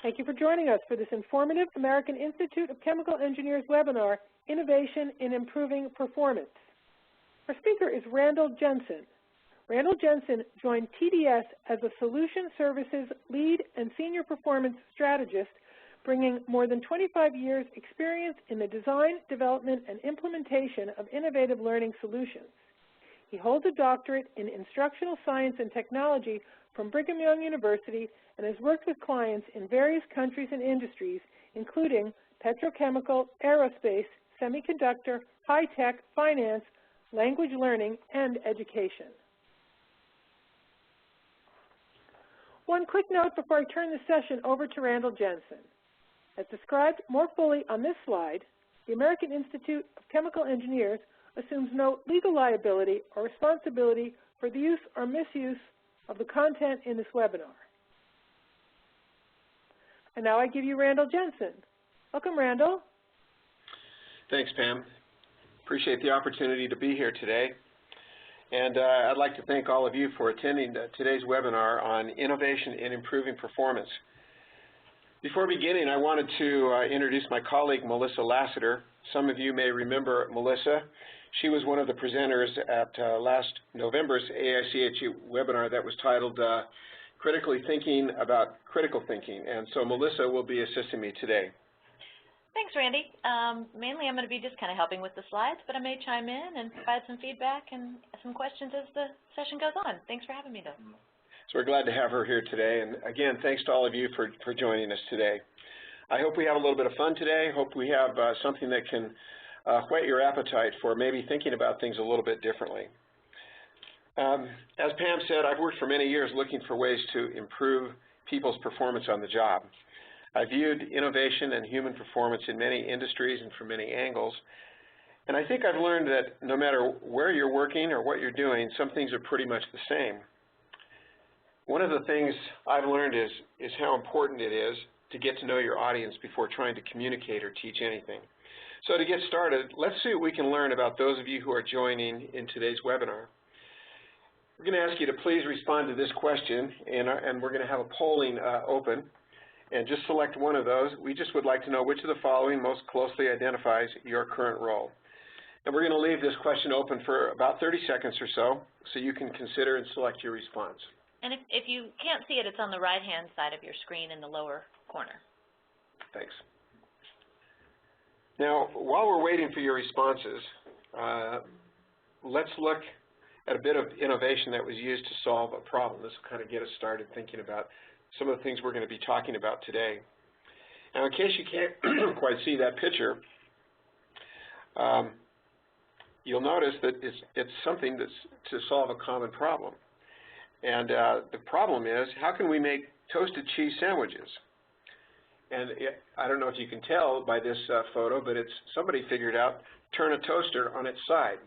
Thank you for joining us for this informative American Institute of Chemical Engineers webinar, Innovation in Improving Performance. Our speaker is Randall Jensen. Randall Jensen joined TDS as a Solution Services Lead and Senior Performance Strategist, bringing more than 25 years experience in the design, development, and implementation of innovative learning solutions. He holds a doctorate in instructional science and technology from Brigham Young University and has worked with clients in various countries and industries, including petrochemical, aerospace, semiconductor, high-tech, finance, language learning, and education. One quick note before I turn the session over to Randall Jensen. As described more fully on this slide, the American Institute of Chemical Engineers assumes no legal liability or responsibility for the use or misuse of the content in this webinar. And now I give you Randall Jensen. Welcome, Randall. Thanks, Pam. Appreciate the opportunity to be here today. And I'd like to thank all of you for attending today's webinar on innovation in improving performance. Before beginning, I wanted to introduce my colleague, Melissa Lassiter. Some of you may remember Melissa. She was one of the presenters at last November's AICHE webinar that was titled Critically Thinking About Critical Thinking. And so Melissa will be assisting me today. Thanks, Randy. Mainly I'm going to be just kind of helping with the slides, but I may chime in and provide some feedback and some questions as the session goes on. Thanks for having me, though. So we're glad to have her here today. And again, thanks to all of you for joining us today. I hope we have a little bit of fun today. Hope we have something that can whet your appetite for maybe thinking about things a little bit differently. As Pam said, I've worked for many years looking for ways to improve people's performance on the job. I viewed innovation and human performance in many industries and from many angles. And I think I've learned that no matter where you're working or what you're doing, some things are pretty much the same. One of the things I've learned is how important it is to get to know your audience before trying to communicate or teach anything. So to get started, let's see what we can learn about those of you who are joining in today's webinar. We're going to ask you to please respond to this question, and we're going to have a polling open. And just select one of those. We just would like to know which of the following most closely identifies your current role. And we're going to leave this question open for about 30 seconds or so you can consider and select your response. And if you can't see it, it's on the right-hand side of your screen in the lower corner. Thanks. Now, while we're waiting for your responses, let's look at a bit of innovation that was used to solve a problem. This will kind of get us started thinking about some of the things we're going to be talking about today. Now, in case you can't quite see that picture, you'll notice that it's something that's to solve a common problem. And the problem is, how can we make toasted cheese sandwiches? And I don't know if you can tell by this photo, but it's somebody figured out turn a toaster on its side.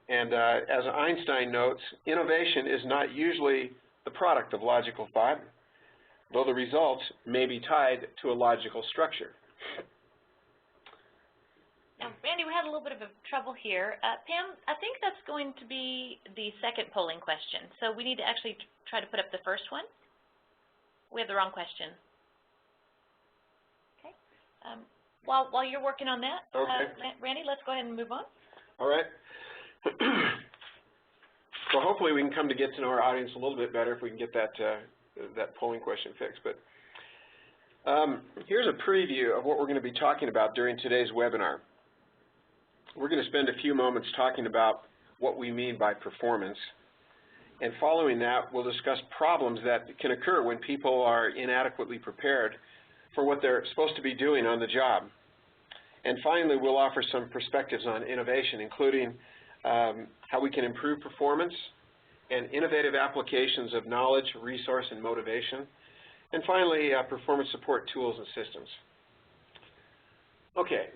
And as Einstein notes, innovation is not usually the product of logical thought, though the results may be tied to a logical structure. Now, Randy, we had a little bit of trouble here. Pam, I think that's going to be the second polling question, so we need to actually try to put up the first one. We have the wrong question. Okay. While you're working on that, okay. Randy, let's go ahead and move on. All right. So hopefully we can come to get to know our audience a little bit better if we can get that polling question fixed. But here's a preview of what we're going to be talking about during today's webinar. We're going to spend a few moments talking about what we mean by performance. And following that, we'll discuss problems that can occur when people are inadequately prepared for what they're supposed to be doing on the job. And finally, we'll offer some perspectives on innovation, including how we can improve performance and innovative applications of knowledge, resource, and motivation. And finally, performance support tools and systems. Okay.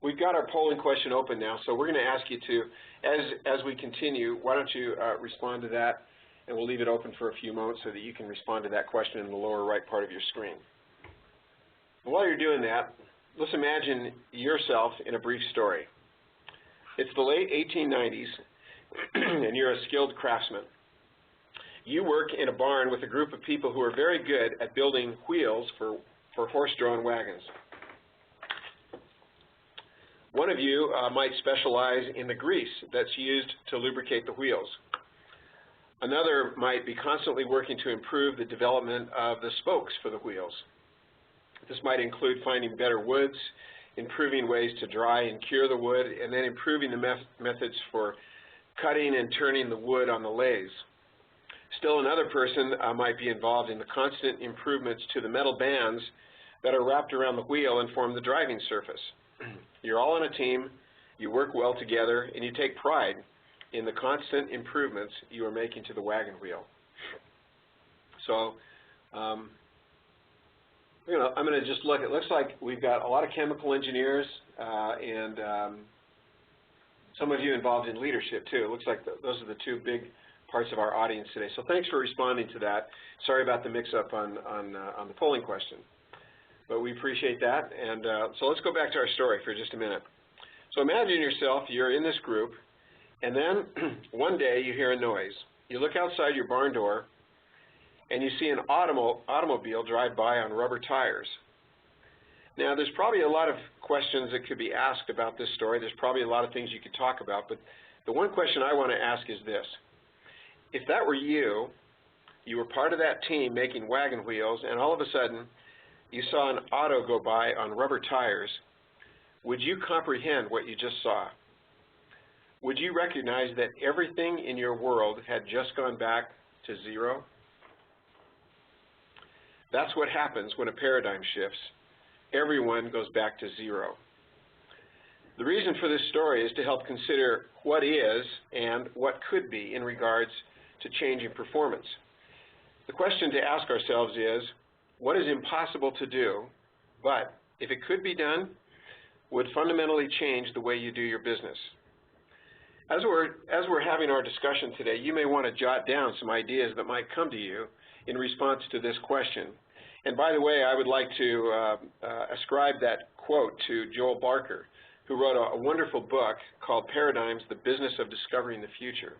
We've got our polling question open now, so we're going to ask you to, as we continue, why don't you respond to that, and we'll leave it open for a few moments so that you can respond to that question in the lower right part of your screen. While you're doing that, let's imagine yourself in a brief story. It's the late 1890s, and you're a skilled craftsman. You work in a barn with a group of people who are very good at building wheels for horse-drawn wagons. One of you might specialize in the grease that's used to lubricate the wheels. Another might be constantly working to improve the development of the spokes for the wheels. This might include finding better woods, improving ways to dry and cure the wood, and then improving the methods for cutting and turning the wood on the lathes. Still another person might be involved in the constant improvements to the metal bands that are wrapped around the wheel and form the driving surface. You're all on a team, you work well together, and you take pride in the constant improvements you are making to the wagon wheel. So, I'm going to just look. It looks like we've got a lot of chemical engineers and some of you involved in leadership too. It looks like those are the two big parts of our audience today. So thanks for responding to that. Sorry about the mix-up on the polling question, but we appreciate that. And so let's go back to our story for just a minute. So imagine yourself, you're in this group, and then one day you hear a noise. You look outside your barn door, and you see an automobile drive by on rubber tires. Now, there's probably a lot of questions that could be asked about this story. There's probably a lot of things you could talk about, but the one question I want to ask is this. If that were you, you were part of that team making wagon wheels, and all of a sudden you saw an auto go by on rubber tires, would you comprehend what you just saw? Would you recognize that everything in your world had just gone back to zero? That's what happens when a paradigm shifts. Everyone goes back to zero. The reason for this story is to help consider what is and what could be in regards to changing performance. The question to ask ourselves is, what is impossible to do, but if it could be done, would fundamentally change the way you do your business? As we're having our discussion today, you may want to jot down some ideas that might come to you in response to this question. And by the way, I would like to ascribe that quote to Joel Barker, who wrote a wonderful book called Paradigms, The Business of Discovering the Future.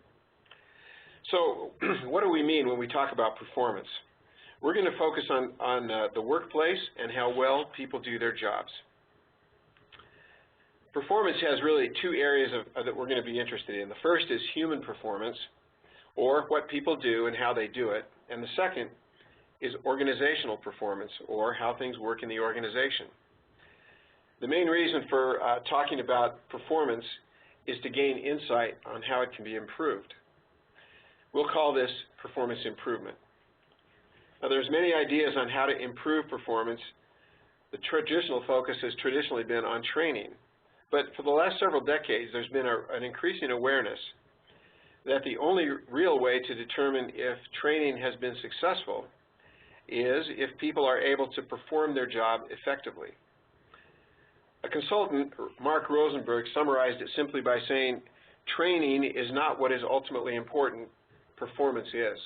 So what do we mean when we talk about performance? We're going to focus on the workplace and how well people do their jobs. Performance has really two areas that we're going to be interested in. The first is human performance, or what people do and how they do it. And the second is organizational performance, or how things work in the organization. The main reason for talking about performance is to gain insight on how it can be improved. We'll call this performance improvement. Now, there's many ideas on how to improve performance. The traditional focus has traditionally been on training. But for the last several decades, there's been an increasing awareness that the only real way to determine if training has been successful is if people are able to perform their job effectively. A consultant, Mark Rosenberg, summarized it simply by saying, training is not what is ultimately important, performance is.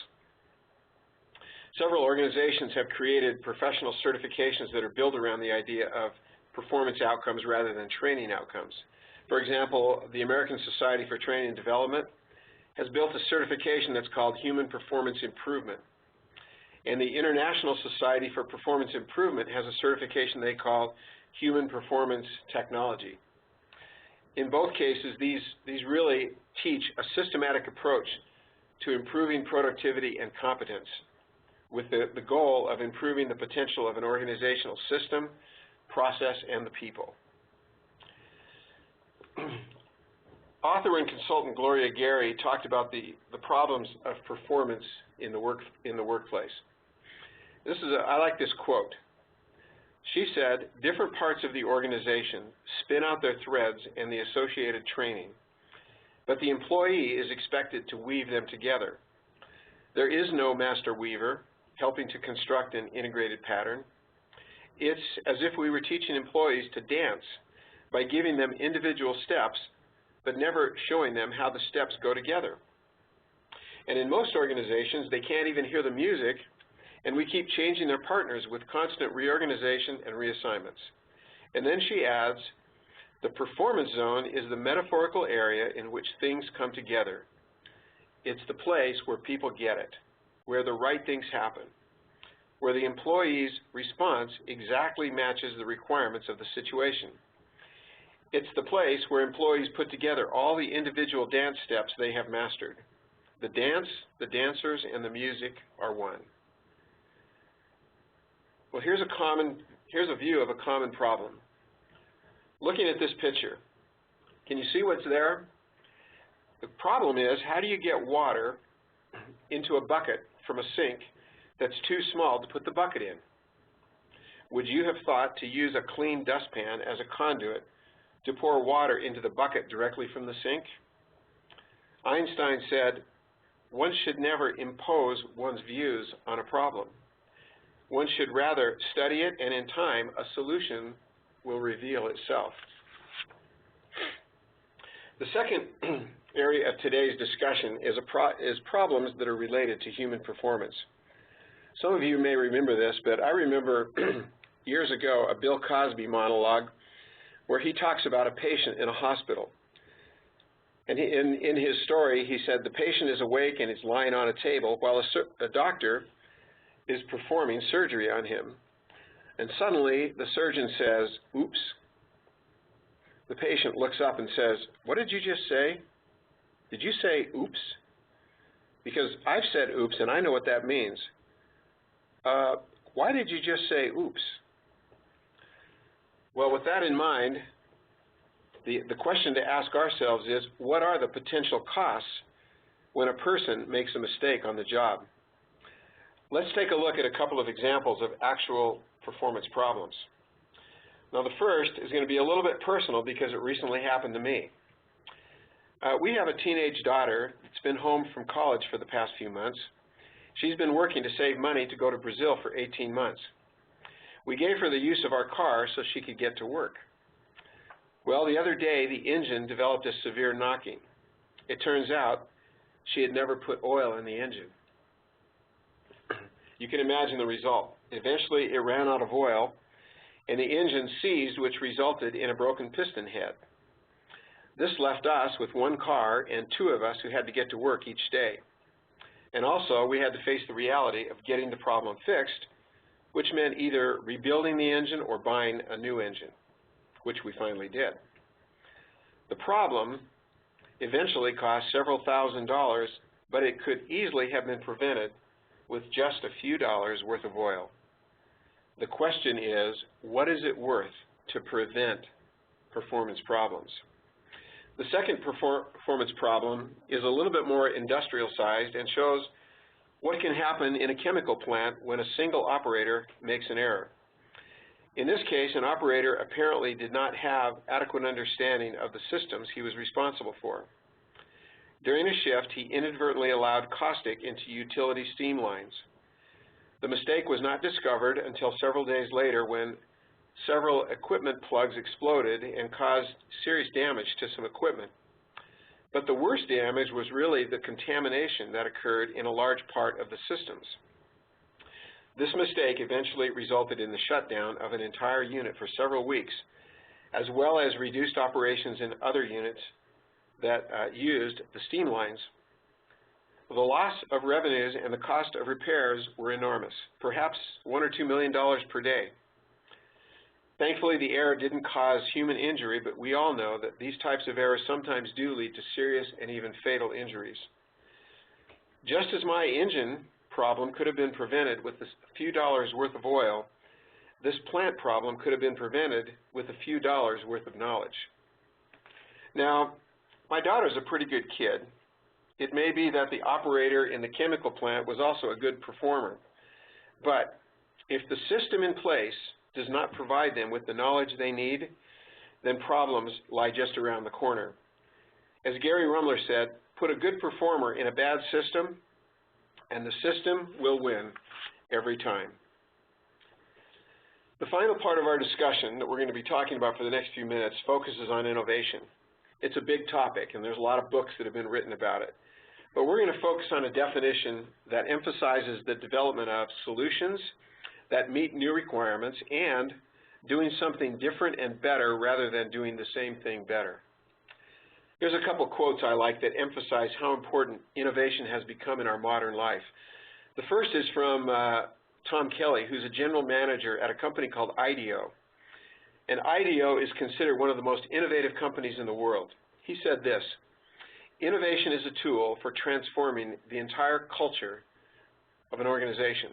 Several organizations have created professional certifications that are built around the idea of performance outcomes rather than training outcomes. For example, the American Society for Training and Development has built a certification that's called Human Performance Improvement. And the International Society for Performance Improvement has a certification they call Human Performance Technology. In both cases, these really teach a systematic approach to improving productivity and competence with the goal of improving the potential of an organizational system, process, and the people. Author and consultant Gloria Gary talked about the problems of performance in the workplace. I like this quote. She said, different parts of the organization spin out their threads and the associated training, but the employee is expected to weave them together. There is no master weaver helping to construct an integrated pattern. It's as if we were teaching employees to dance by giving them individual steps, but never showing them how the steps go together. And in most organizations, they can't even hear the music, and we keep changing their partners with constant reorganization and reassignments. And then she adds, the performance zone is the metaphorical area in which things come together. It's the place where people get it. where the right things happen, where the employee's response exactly matches the requirements of the situation. It's the place where employees put together all the individual dance steps they have mastered. The dance, the dancers, and the music are one. Well, here's a view of a common problem. Looking at this picture, can you see what's there? The problem is, how do you get water into a bucket from a sink that's too small to put the bucket in? Would you have thought to use a clean dustpan as a conduit to pour water into the bucket directly from the sink? Einstein said, one should never impose one's views on a problem. One should rather study it, and in time, a solution will reveal itself. The second area of today's discussion is problems that are related to human performance. Some of you may remember this, but I remember years ago a Bill Cosby monologue where he talks about a patient in a hospital. And in his story, he said the patient is awake and is lying on a table while a doctor is performing surgery on him. And suddenly the surgeon says, "Oops." The patient looks up and says, "What did you just say? Did you say oops?" Because I've said oops and I know what that means. Why did you just say oops? Well, with that in mind, the question to ask ourselves is, what are the potential costs when a person makes a mistake on the job? Let's take a look at a couple of examples of actual performance problems. Now, the first is going to be a little bit personal because it recently happened to me. We have a teenage daughter that's been home from college for the past few months. She's been working to save money to go to Brazil for 18 months. We gave her the use of our car so she could get to work. Well, the other day, the engine developed a severe knocking. It turns out she had never put oil in the engine. You can imagine the result. Eventually, it ran out of oil, and the engine seized, which resulted in a broken piston head. This left us with one car and two of us who had to get to work each day. And also, we had to face the reality of getting the problem fixed, which meant either rebuilding the engine or buying a new engine, which we finally did. The problem eventually cost several $1,000s, but it could easily have been prevented with just a few dollars worth of oil. The question is, what is it worth to prevent performance problems? The second performance problem is a little bit more industrial sized and shows what can happen in a chemical plant when a single operator makes an error. In this case, an operator apparently did not have adequate understanding of the systems he was responsible for. During a shift, he inadvertently allowed caustic into utility steam lines. The mistake was not discovered until several days later when several equipment plugs exploded and caused serious damage to some equipment. But the worst damage was really the contamination that occurred in a large part of the systems. This mistake eventually resulted in the shutdown of an entire unit for several weeks, as well as reduced operations in other units that used the steam lines. The loss of revenues and the cost of repairs were enormous, perhaps $1 or $2 million per day. Thankfully, the error didn't cause human injury, but we all know that these types of errors sometimes do lead to serious and even fatal injuries. Just as my engine problem could have been prevented with a few dollars worth of oil, this plant problem could have been prevented with a few dollars worth of knowledge. Now, my daughter's a pretty good kid. It may be that the operator in the chemical plant was also a good performer, but if the system in place does not provide them with the knowledge they need, then problems lie just around the corner. As Gary Rumler said, put a good performer in a bad system, and the system will win every time. The final part of our discussion that we're going to be talking about for the next few minutes focuses on innovation. It's a big topic, and there's a lot of books that have been written about it. But we're going to focus on a definition that emphasizes the development of solutions that meet new requirements and doing something different and better rather than doing the same thing better. Here's a couple quotes I like that emphasize how important innovation has become in our modern life. The first is from Tom Kelly, who's a general manager at a company called IDEO. And IDEO is considered one of the most innovative companies in the world. He said this: innovation is a tool for transforming the entire culture of an organization.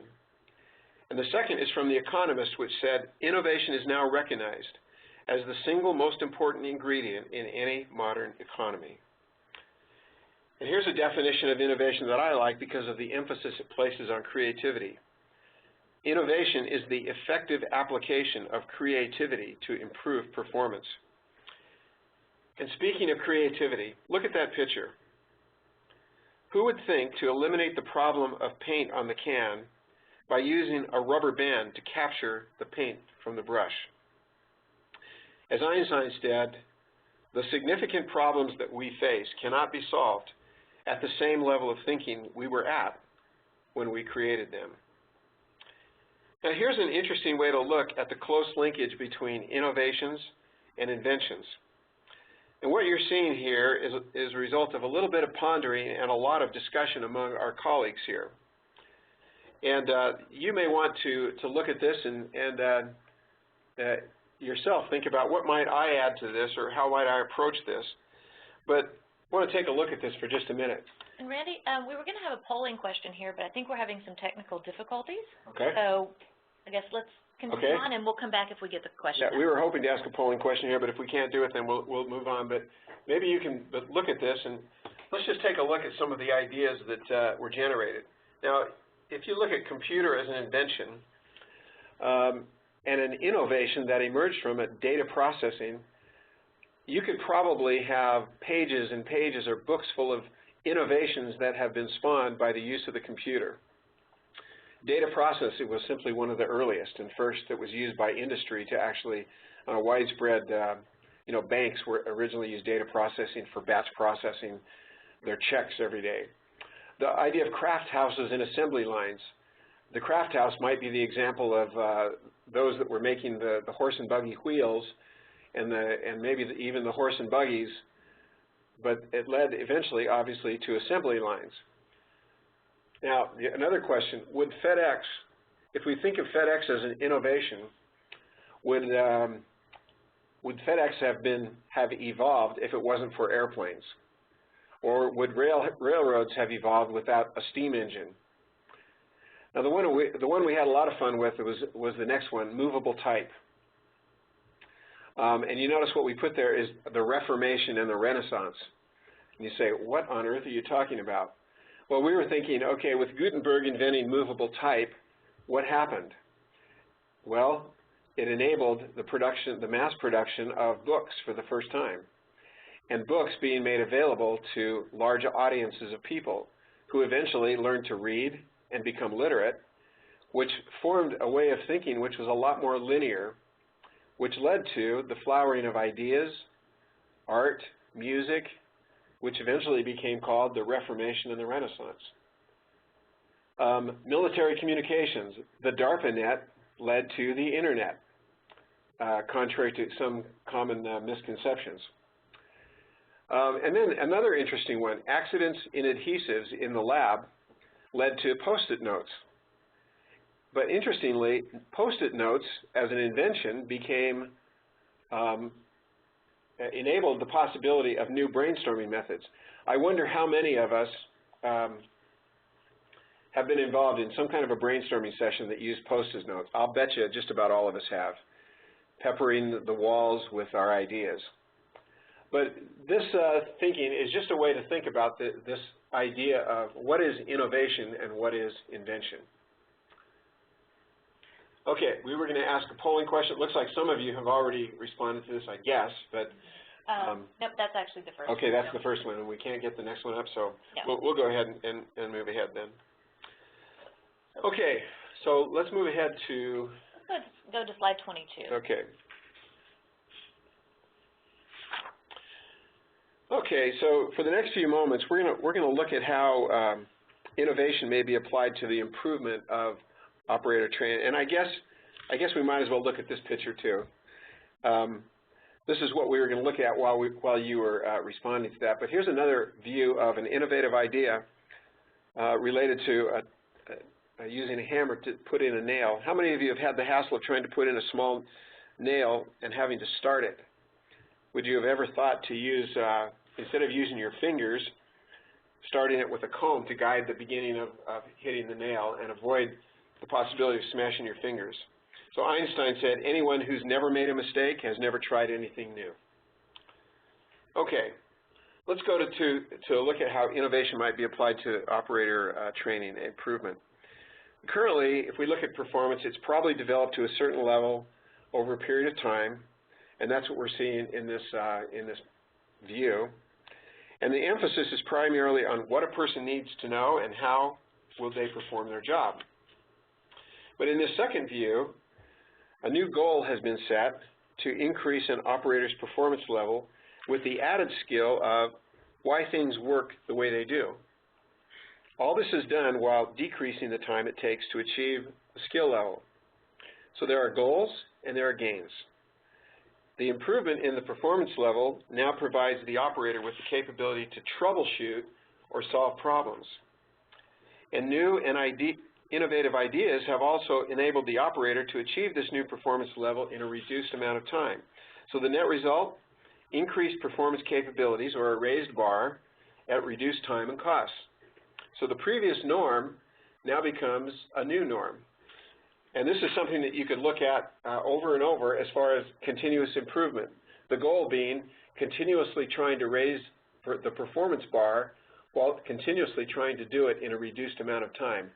And the second is from The Economist, which said, innovation is now recognized as the single most important ingredient in any modern economy. And here's a definition of innovation that I like because of the emphasis it places on creativity. Innovation is the effective application of creativity to improve performance. And speaking of creativity, look at that picture. Who would think to eliminate the problem of paint on the can by using a rubber band to capture the paint from the brush? As Einstein said, the significant problems that we face cannot be solved at the same level of thinking we were at when we created them. Now here's an interesting way to look at the close linkage between innovations and inventions. And what you're seeing here is a result of a little bit of pondering and a lot of discussion among our colleagues here. And you may want to look at this and yourself think about what might I add to this or how might I approach this. But I want to take a look at this for just a minute. And Randy, we were going to have a polling question here, but I think we're having some technical difficulties. Okay. So I guess let's continue on, and we'll come back if we get the question. Yeah, we were hoping to ask a polling question here, but if we can't do it, then we'll move on. But maybe you can look at this, and let's just take a look at some of the ideas that were generated. Now, if you look at computer as an invention and an innovation that emerged from it, data processing, you could probably have pages and pages or books full of innovations that have been spawned by the use of the computer. Data processing was simply one of the earliest and first that was used by industry to actually, on a widespread, banks were originally used data processing for batch processing their checks every day. The idea of craft houses and assembly lines. The craft house might be the example of those that were making the horse and buggy wheels and maybe even the horse and buggies, but it led eventually, obviously, to assembly lines. Now, another question, would FedEx, if we think of FedEx as an innovation, would FedEx have evolved if it wasn't for airplanes? Or would railroads have evolved without a steam engine? Now, the one we had a lot of fun with was the next one, movable type. And you notice what we put there is the Reformation and the Renaissance. And you say, what on earth are you talking about? Well, we were thinking, okay, with Gutenberg inventing movable type, what happened? Well, it enabled the mass production of books for the first time, and books being made available to large audiences of people who eventually learned to read and become literate, which formed a way of thinking which was a lot more linear, which led to the flowering of ideas, art, music, which eventually became called the Reformation and the Renaissance. Military communications. The DARPANET led to the Internet, contrary to some common misconceptions. And then another interesting one, accidents in adhesives in the lab led to Post-it notes. But interestingly, Post-it notes as an invention became enabled the possibility of new brainstorming methods. I wonder how many of us have been involved in some kind of a brainstorming session that used Post-it notes. I'll bet you just about all of us have, peppering the walls with our ideas. But this thinking is just a way to think about this idea of what is innovation and what is invention. Okay, we were going to ask a polling question. It looks like some of you have already responded to this, I guess, but... nope, that's actually the first one. Okay, that's the first one, and we can't get the next one up, so yeah. we'll go ahead and move ahead then. Okay, so let's move ahead to... Let's go to slide 22. Okay. Okay, so for the next few moments, we're going to look at how innovation may be applied to the improvement of operator training. And I guess we might as well look at this picture too. This is what we were going to look at while you were responding to that. But here's another view of an innovative idea related to using a hammer to put in a nail. How many of you have had the hassle of trying to put in a small nail and having to start it? Would you have ever thought to use, instead of using your fingers, starting it with a comb to guide the beginning of hitting the nail and avoid the possibility of smashing your fingers? So Einstein said, anyone who's never made a mistake has never tried anything new. Okay, let's go to look at how innovation might be applied to operator training and improvement. Currently, if we look at performance, it's probably developed to a certain level over a period of time, and that's what we're seeing in this view. And the emphasis is primarily on what a person needs to know and how will they perform their job. But in this second view, a new goal has been set to increase an operator's performance level with the added skill of why things work the way they do. All this is done while decreasing the time it takes to achieve the skill level. So there are goals and there are gains. The improvement in the performance level now provides the operator with the capability to troubleshoot or solve problems. And new and innovative ideas have also enabled the operator to achieve this new performance level in a reduced amount of time. So the net result, increased performance capabilities or a raised bar at reduced time and costs. So the previous norm now becomes a new norm. And this is something that you could look at over and over as far as continuous improvement. The goal being continuously trying to raise the performance bar while continuously trying to do it in a reduced amount of time.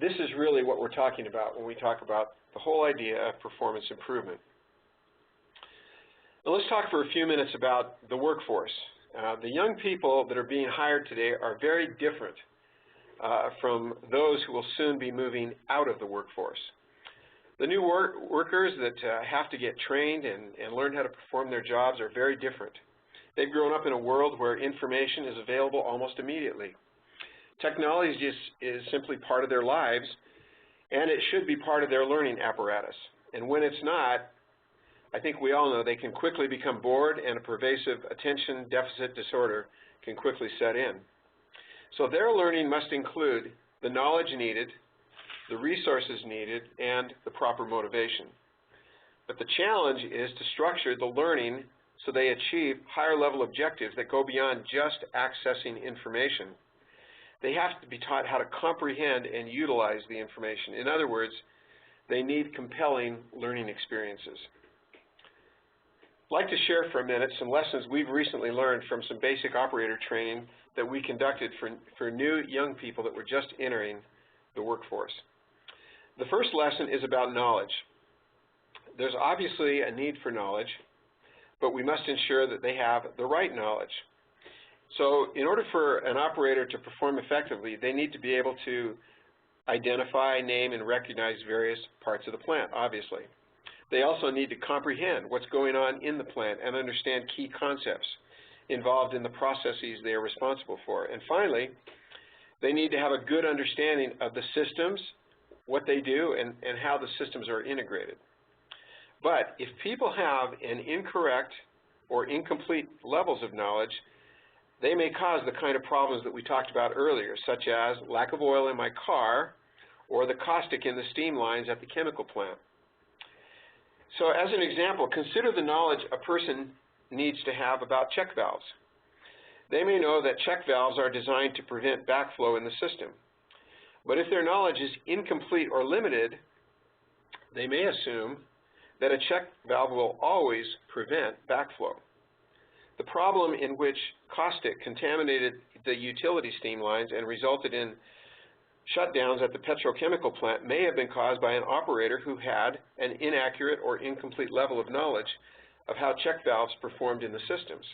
This is really what we're talking about when we talk about the whole idea of performance improvement. Now let's talk for a few minutes about the workforce. The young people that are being hired today are very different from those who will soon be moving out of the workforce. The new workers that have to get trained and learn how to perform their jobs are very different. They've grown up in a world where information is available almost immediately. Technology is simply part of their lives, and it should be part of their learning apparatus. And when it's not, I think we all know they can quickly become bored, and a pervasive attention deficit disorder can quickly set in. So their learning must include the knowledge needed, the resources needed, and the proper motivation. But the challenge is to structure the learning so they achieve higher level objectives that go beyond just accessing information. They have to be taught how to comprehend and utilize the information. In other words, they need compelling learning experiences. I'd like to share for a minute some lessons we've recently learned from some basic operator training that we conducted for new young people that were just entering the workforce. The first lesson is about knowledge. There's obviously a need for knowledge, but we must ensure that they have the right knowledge. So in order for an operator to perform effectively, they need to be able to identify, name, and recognize various parts of the plant, obviously. They also need to comprehend what's going on in the plant and understand key concepts involved in the processes they are responsible for. And finally, they need to have a good understanding of the systems, what they do, and how the systems are integrated. But if people have an incorrect or incomplete levels of knowledge, they may cause the kind of problems that we talked about earlier, such as lack of oil in my car or the caustic in the steam lines at the chemical plant. So as an example, consider the knowledge a person needs to have about check valves. They may know that check valves are designed to prevent backflow in the system. But if their knowledge is incomplete or limited, they may assume that a check valve will always prevent backflow. The problem in which caustic contaminated the utility steam lines and resulted in shutdowns at the petrochemical plant may have been caused by an operator who had an inaccurate or incomplete level of knowledge of how check valves performed in the systems.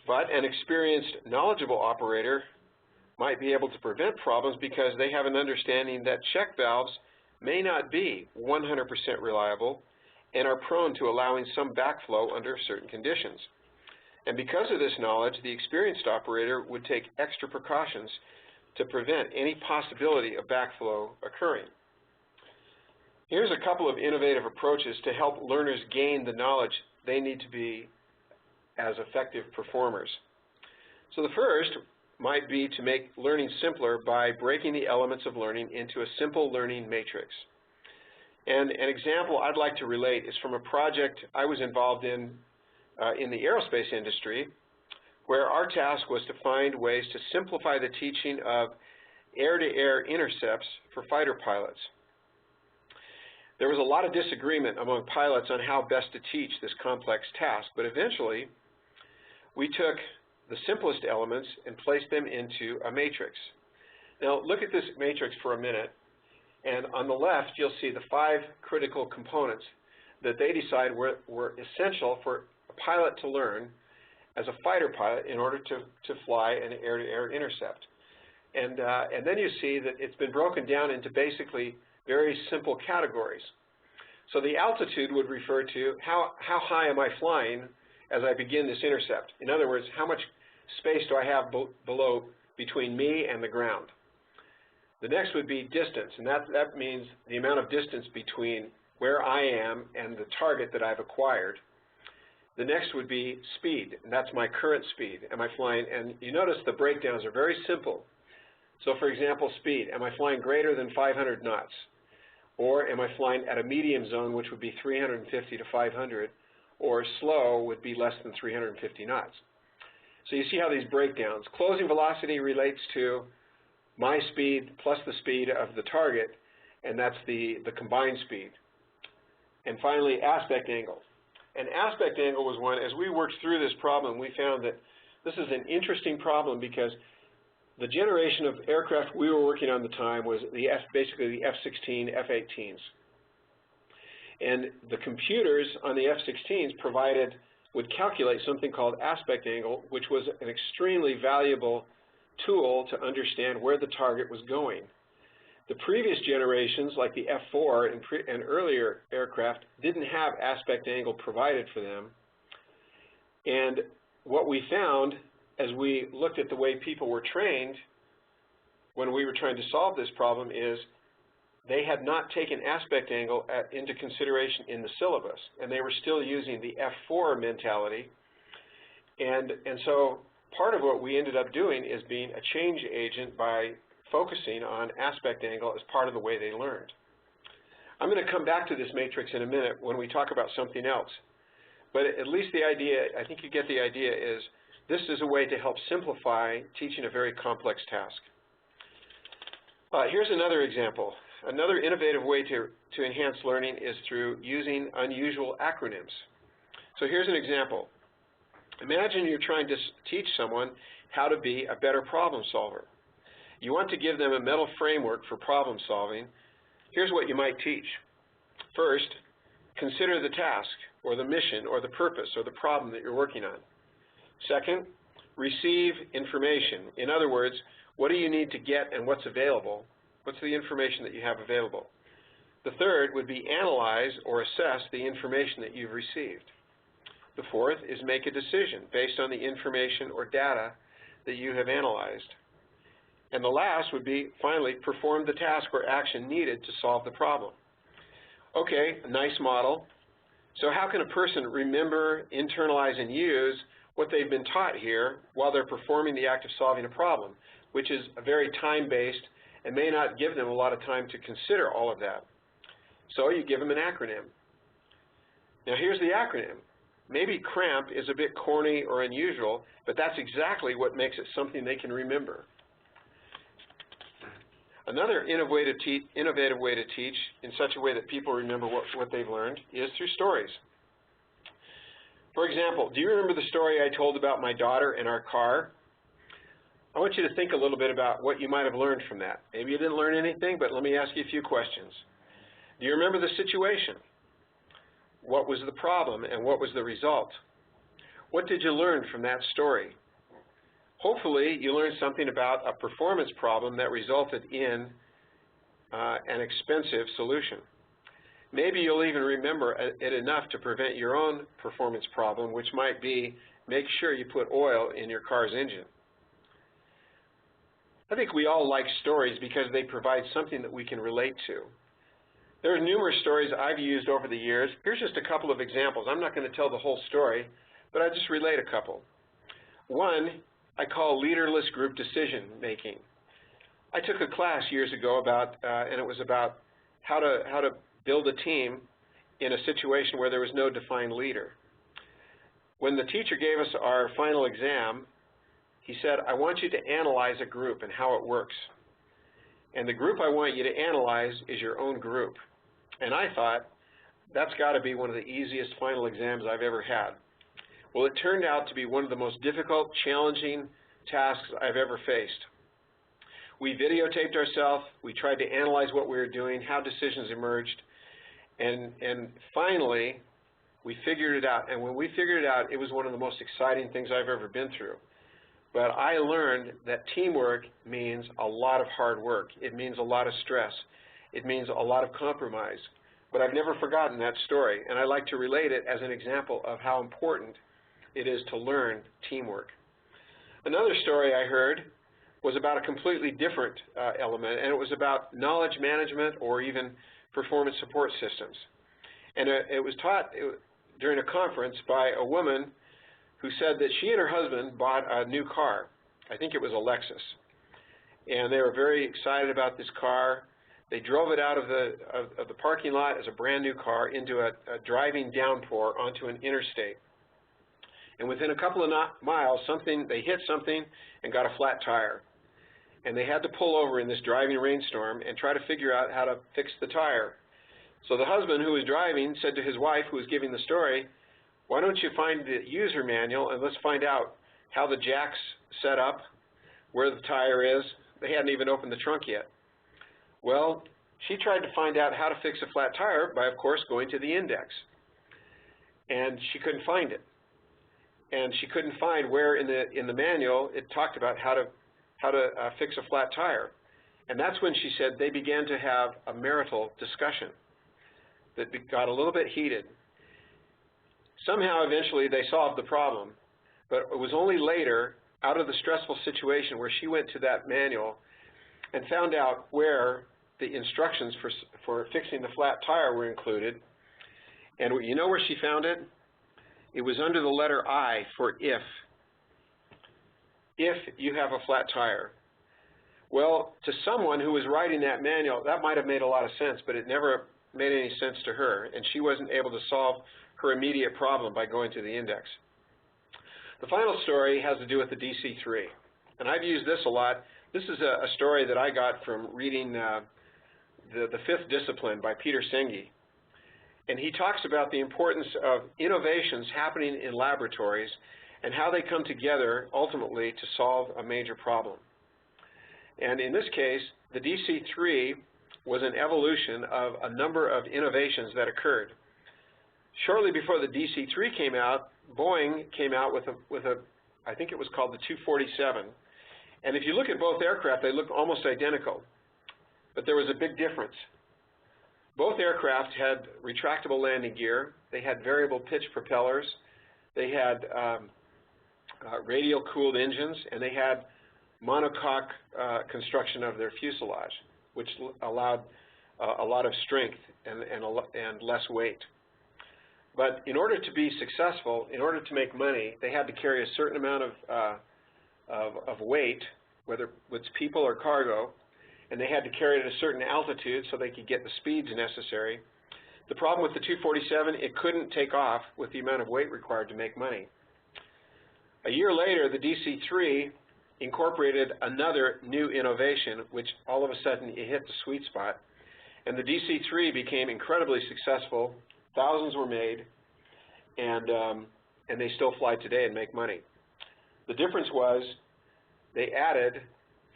But an experienced, knowledgeable operator might be able to prevent problems because they have an understanding that check valves may not be 100% reliable and are prone to allowing some backflow under certain conditions. And because of this knowledge, the experienced operator would take extra precautions to prevent any possibility of backflow occurring. Here's a couple of innovative approaches to help learners gain the knowledge they need to be as effective performers. So the first might be to make learning simpler by breaking the elements of learning into a simple learning matrix. And an example I'd like to relate is from a project I was involved in the aerospace industry, where our task was to find ways to simplify the teaching of air-to-air intercepts for fighter pilots. There was a lot of disagreement among pilots on how best to teach this complex task, but eventually we took the simplest elements and placed them into a matrix. Now look at this matrix for a minute, and on the left you'll see the 5 critical components that they decide were essential for a pilot to learn as a fighter pilot in order to fly an air-to-air intercept. And then you see that it's been broken down into basically very simple categories. So the altitude would refer to how high am I flying as I begin this intercept. In other words, how much space do I have below between me and the ground. The next would be distance, and that means the amount of distance between where I am and the target that I've acquired. The next would be speed, and that's my current speed. Am I flying? And you notice the breakdowns are very simple. So for example, speed. Am I flying greater than 500 knots? Or am I flying at a medium zone, which would be 350 to 500, or slow would be less than 350 knots. So you see how these breakdowns. Closing velocity relates to my speed plus the speed of the target, and that's the combined speed. And finally, aspect angle. And aspect angle was one, as we worked through this problem, we found that this is an interesting problem because the generation of aircraft we were working on at the time was basically the F-16, F-18s. And the computers on the F-16s would calculate something called aspect angle, which was an extremely valuable tool to understand where the target was going. The previous generations, like the F-4 and earlier aircraft, didn't have aspect angle provided for them. And what we found as we looked at the way people were trained when we were trying to solve this problem is they had not taken aspect angle into consideration in the syllabus, and they were still using the F-4 mentality. And so part of what we ended up doing is being a change agent by focusing on aspect angle as part of the way they learned. I'm going to come back to this matrix in a minute when we talk about something else. But at least the idea, I think you get the idea, is this is a way to help simplify teaching a very complex task. Here's another example. Another innovative way to enhance learning is through using unusual acronyms. So here's an example. Imagine you're trying to teach someone how to be a better problem solver. You want to give them a mental framework for problem solving. Here's what you might teach. First, consider the task, or the mission, or the purpose, or the problem that you're working on. Second, receive information. In other words, what do you need to get and what's available? What's the information that you have available? The third would be analyze or assess the information that you've received. The fourth is make a decision based on the information or data that you have analyzed. And the last would be, finally, perform the task or action needed to solve the problem. Okay, a nice model. So how can a person remember, internalize, and use what they've been taught here while they're performing the act of solving a problem, which is a very time-based and may not give them a lot of time to consider all of that? So you give them an acronym. Now here's the acronym. Maybe CRAMP is a bit corny or unusual, but that's exactly what makes it something they can remember. Another innovative way to teach in such a way that people remember what they've learned is through stories. For example, do you remember the story I told about my daughter and our car? I want you to think a little bit about what you might have learned from that. Maybe you didn't learn anything, but let me ask you a few questions. Do you remember the situation? What was the problem and what was the result? What did you learn from that story? Hopefully, you learned something about a performance problem that resulted in an expensive solution. Maybe you'll even remember it enough to prevent your own performance problem, which might be make sure you put oil in your car's engine. I think we all like stories because they provide something that we can relate to. There are numerous stories I've used over the years. Here's just a couple of examples. I'm not going to tell the whole story, but I'll just relate a couple. One I call leaderless group decision making. I took a class years ago about, and it was about how to build a team in a situation where there was no defined leader. When the teacher gave us our final exam, he said, I want you to analyze a group and how it works. And the group I want you to analyze is your own group. And I thought, that's got to be one of the easiest final exams I've ever had. Well, it turned out to be one of the most difficult, challenging tasks I've ever faced. We videotaped ourselves, we tried to analyze what we were doing, how decisions emerged, and finally, we figured it out. And when we figured it out, it was one of the most exciting things I've ever been through. But I learned that teamwork means a lot of hard work. It means a lot of stress. It means a lot of compromise. But I've never forgotten that story, and I like to relate it as an example of how important it is to learn teamwork. Another story I heard was about a completely different element, and it was about knowledge management or even performance support systems. And it was taught during a conference by a woman who said that she and her husband bought a new car. I think it was a Lexus. And they were very excited about this car. They drove it out of the parking lot as a brand new car into a driving downpour onto an interstate. And within a couple of miles, they hit something and got a flat tire. And they had to pull over in this driving rainstorm and try to figure out how to fix the tire. So the husband who was driving said to his wife, who was giving the story, why don't you find the user manual and let's find out how the jack's set up, where the tire is. They hadn't even opened the trunk yet. Well, she tried to find out how to fix a flat tire by, of course, going to the index. And she couldn't find it. And she couldn't find where in the manual it talked about how to fix a flat tire. And that's when she said they began to have a marital discussion that got a little bit heated. Somehow, eventually, they solved the problem, but it was only later, out of the stressful situation, where she went to that manual and found out where the instructions for fixing the flat tire were included. And you know where she found it? It was under the letter I for if. If you have a flat tire. Well, to someone who was writing that manual, that might have made a lot of sense, but it never made any sense to her, and she wasn't able to solve her immediate problem by going to the index. The final story has to do with the DC-3, and I've used this a lot. This is a story that I got from reading the Fifth Discipline by Peter Senge, and he talks about the importance of innovations happening in laboratories and how they come together ultimately to solve a major problem. And in this case, the DC-3 was an evolution of a number of innovations that occurred. Shortly before the DC-3 came out, Boeing came out with a, I think it was called the 247. And if you look at both aircraft, they look almost identical. But there was a big difference. Both aircraft had retractable landing gear. They had variable pitch propellers. They had radial cooled engines, and they had monocoque construction of their fuselage, which allowed a lot of strength and less weight. But in order to be successful, in order to make money, they had to carry a certain amount of weight, whether it's people or cargo, and they had to carry it at a certain altitude so they could get the speeds necessary. The problem with the 247, it couldn't take off with the amount of weight required to make money. A year later, the DC-3 incorporated another new innovation, which all of a sudden it hit the sweet spot, and the DC-3 became incredibly successful. Thousands were made, and they still fly today and make money. The difference was they added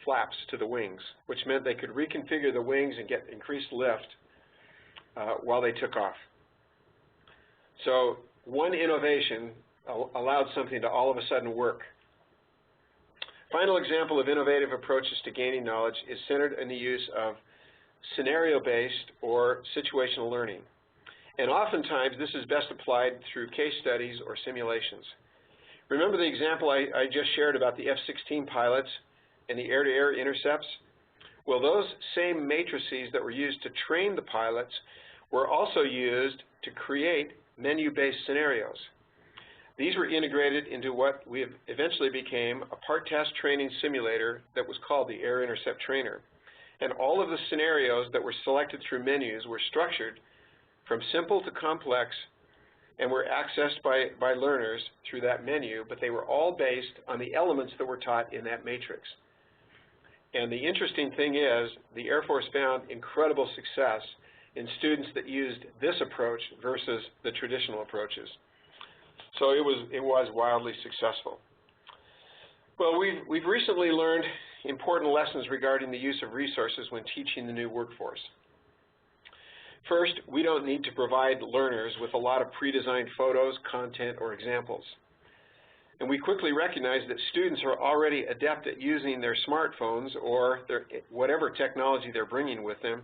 flaps to the wings, which meant they could reconfigure the wings and get increased lift while they took off. So one innovation allowed something to all of a sudden work. Final example of innovative approaches to gaining knowledge is centered in the use of scenario-based or situational learning. And oftentimes, this is best applied through case studies or simulations. Remember the example I just shared about the F-16 pilots and the air-to-air intercepts? Well, those same matrices that were used to train the pilots were also used to create menu-based scenarios. These were integrated into what we eventually became a part test training simulator that was called the Air Intercept Trainer. And all of the scenarios that were selected through menus were structured from simple to complex and were accessed by learners through that menu, but they were all based on the elements that were taught in that matrix. And the interesting thing is, the Air Force found incredible success in students that used this approach versus the traditional approaches. So it was wildly successful. Well, we've recently learned important lessons regarding the use of resources when teaching the new workforce. First, we don't need to provide learners with a lot of pre-designed photos, content, or examples. And we quickly recognize that students are already adept at using their smartphones or whatever technology they're bringing with them,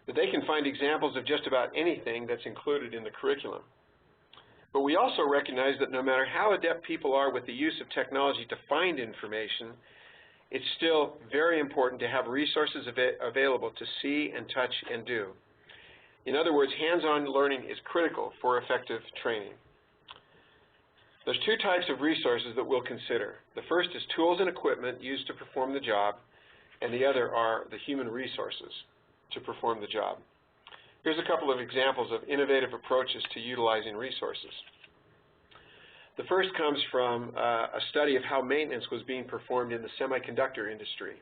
that they can find examples of just about anything that's included in the curriculum. But we also recognize that no matter how adept people are with the use of technology to find information, it's still very important to have resources available to see and touch and do. In other words, hands-on learning is critical for effective training. There's two types of resources that we'll consider. The first is tools and equipment used to perform the job, and the other are the human resources to perform the job. Here's a couple of examples of innovative approaches to utilizing resources. The first comes from a study of how maintenance was being performed in the semiconductor industry.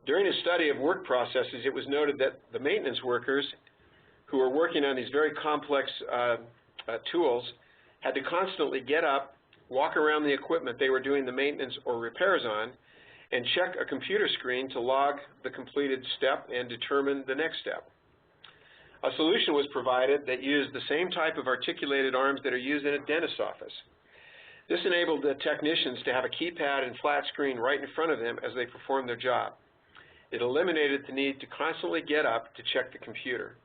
During a study of work processes, it was noted that the maintenance workers who were working on these very complex tools had to constantly get up, walk around the equipment they were doing the maintenance or repairs on, and check a computer screen to log the completed step and determine the next step. A solution was provided that used the same type of articulated arms that are used in a dentist's office. This enabled the technicians to have a keypad and flat screen right in front of them as they performed their job. It eliminated the need to constantly get up to check the computer.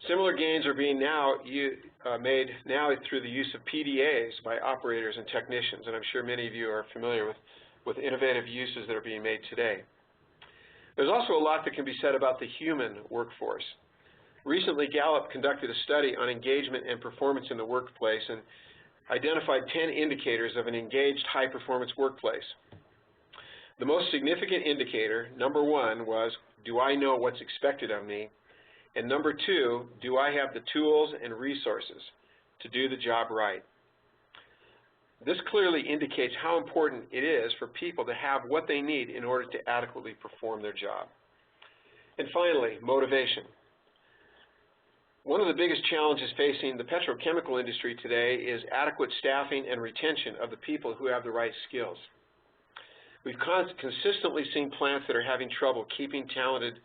Similar gains are being made now through the use of PDAs by operators and technicians, and I'm sure many of you are familiar with innovative uses that are being made today. There's also a lot that can be said about the human workforce. Recently, Gallup conducted a study on engagement and performance in the workplace and identified 10 indicators of an engaged, high-performance workplace. The most significant indicator, number one, was, do I know what's expected of me? And number two, do I have the tools and resources to do the job right? This clearly indicates how important it is for people to have what they need in order to adequately perform their job. And finally, motivation. One of the biggest challenges facing the petrochemical industry today is adequate staffing and retention of the people who have the right skills. We've consistently seen plants that are having trouble keeping talented